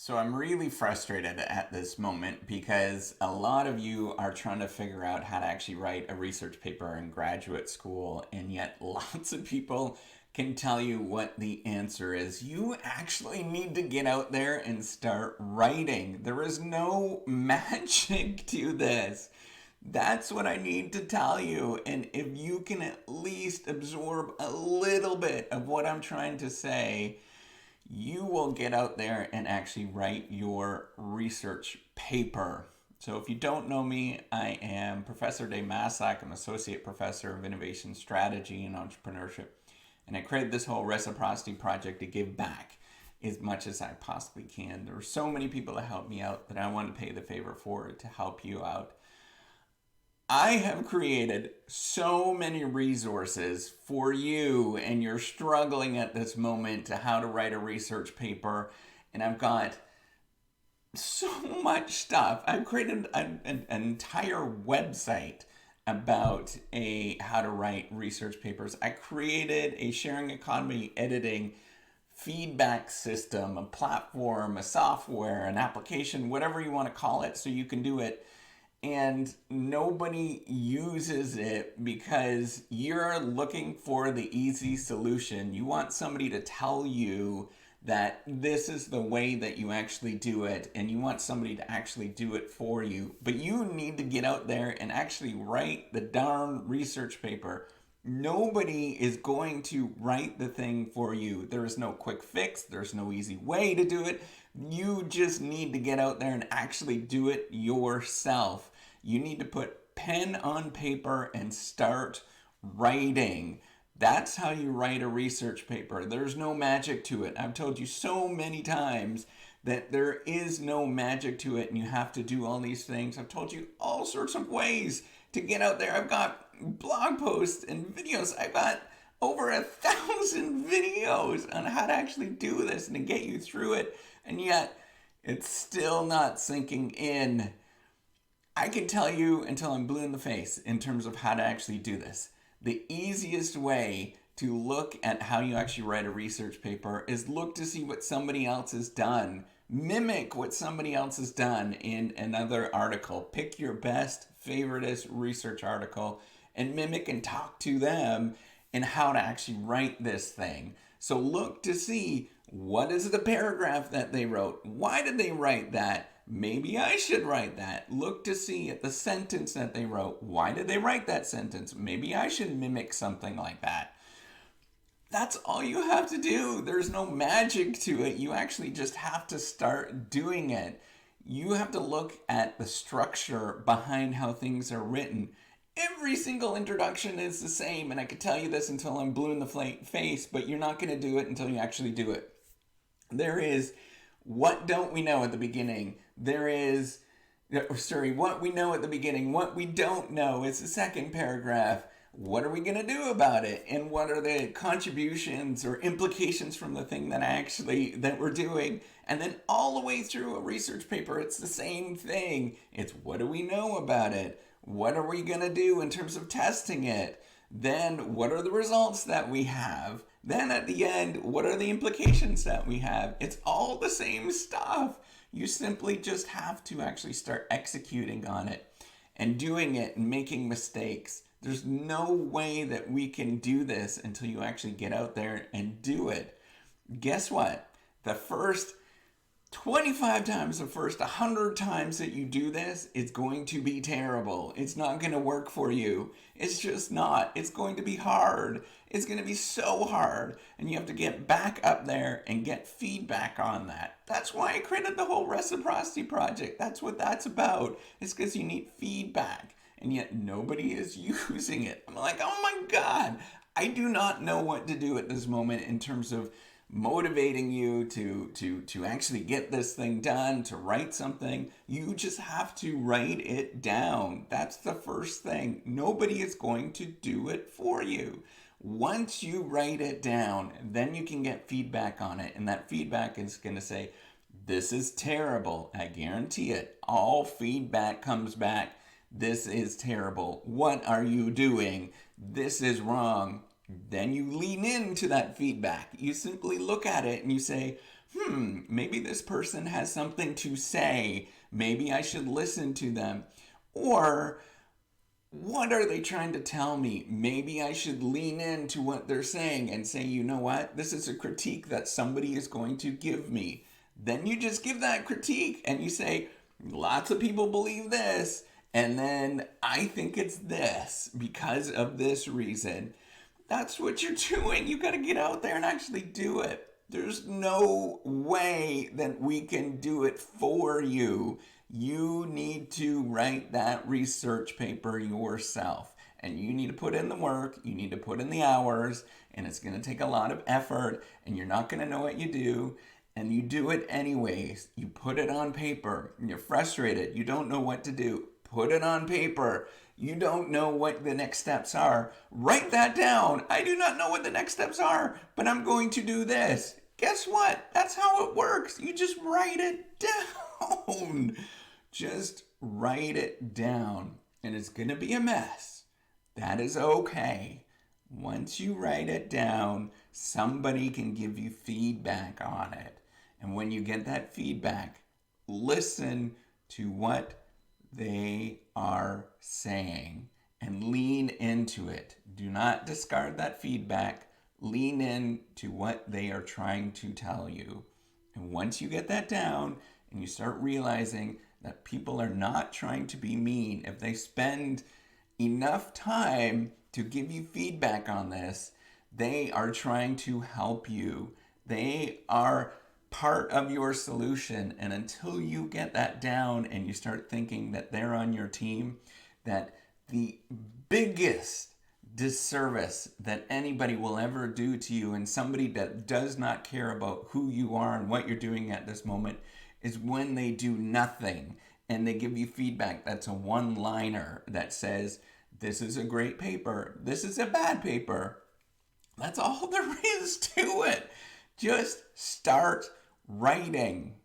So I'm really frustrated at this moment because a lot of you are trying to figure out how to actually write a research paper in graduate school, and yet lots of people can tell you what the answer is. You actually need to get out there and start writing. There is no magic to this. That's what I need to tell you. And if you can at least absorb a little bit of what I'm trying to say, you will get out there and actually write your research paper. So if you don't know me, I am Professor Dave Massack. I'm Associate Professor of Innovation Strategy and Entrepreneurship. And I created this whole reciprocity project to give back as much as I possibly can. There are so many people that helped me out that I want to pay the favor forward to help you out. I have created so many resources for you, and you're struggling at this moment to how to write a research paper. And I've got so much stuff. I've created an entire website about how to write research papers. I created a sharing economy editing feedback system, a platform, a software, an application, whatever you want to call it, so you can do it. And nobody uses it because you're looking for the easy solution. You want somebody to tell you that this is the way that you actually do it, and you want somebody to actually do it for you. But you need to get out there and actually write the darn research paper. Nobody is going to write the thing for you. There is no quick fix. There's no easy way to do it. You just need to get out there and actually do it yourself. You need to put pen on paper and start writing. That's how you write a research paper. There's no magic to it. I've told you so many times that there is no magic to it and you have to do all these things. I've told you all sorts of ways to get out there. I've got blog posts and videos. I've got over 1,000 videos on how to actually do this and to get you through it. And yet it's still not sinking in. I can tell you until I'm blue in the face in terms of how to actually do this. The easiest way to look at how you actually write a research paper is look to see what somebody else has done. Mimic what somebody else has done in another article. Pick your best, favoriteest research article and mimic and talk to them and how to actually write this thing. So look to see what is the paragraph that they wrote. Why did they write that? Maybe I should write that. Look to see at the sentence that they wrote. Why did they write that sentence? Maybe I should mimic something like that. That's all you have to do. There's no magic to it. You actually just have to start doing it. You have to look at the structure behind how things are written. Every single introduction is the same, and I could tell you this until I'm blue in the face, but you're not going to do it until you actually do it. There is what don't we know at the beginning. There is, what we know at the beginning. What we don't know is the second paragraph. What are we going to do about it? And what are the contributions or implications from the thing that we're doing? And then all the way through a research paper, it's the same thing. It's what do we know about it? What are we going to do in terms of testing it? Then what are the results that we have? Then at the end, what are the implications that we have? It's all the same stuff. You simply just have to actually start executing on it and doing it and making mistakes. There's no way that we can do this until you actually get out there and do it. Guess what? The first 25 times, the first 100 times that you do this, it's going to be terrible. It's not going to work for you. It's just not. It's going to be hard. It's going to be so hard. And you have to get back up there and get feedback on that. That's why I created the whole reciprocity project. That's what that's about. It's because you need feedback. And yet nobody is using it. I'm like, oh my God, I do not know what to do at this moment in terms of motivating you to actually get this thing done, to write something. You just have to write it down. That's the first thing. Nobody is going to do it for you. Once you write it down, then you can get feedback on it. And that feedback is going to say, this is terrible. I guarantee it. All feedback comes back. This is terrible. What are you doing? This is wrong. Then you lean into that feedback. You simply look at it and you say, maybe this person has something to say. Maybe I should listen to them. Or, what are they trying to tell me? Maybe I should lean into what they're saying and say, you know what? This is a critique that somebody is going to give me. Then you just give that critique and you say, lots of people believe this. And then I think it's this because of this reason. That's what you're doing. You got to get out there and actually do it. There's no way that we can do it for you. You need to write that research paper yourself. And you need to put in the work, you need to put in the hours, and it's going to take a lot of effort, and you're not going to know what you do. And you do it anyways. You put it on paper, and you're frustrated. You don't know what to do. Put it on paper. You don't know what the next steps are. Write that down. I do not know what the next steps are, but I'm going to do this. Guess what? That's how it works. You just write it down. Just write it down. And it's going to be a mess. That is okay. Once you write it down, somebody can give you feedback on it. And when you get that feedback, listen to what they are saying and lean into it. Do not discard that feedback. Lean in to what they are trying to tell you. And once you get that down and you start realizing that people are not trying to be mean, if they spend enough time to give you feedback on this, they are trying to help you. They are part of your solution. And until you get that down and you start thinking that they're on your team, that the biggest disservice that anybody will ever do to you, and somebody that does not care about who you are and what you're doing at this moment, is when they do nothing and they give you feedback that's a one-liner that says, this is a great paper, this is a bad paper. That's all there is to it. Just start writing.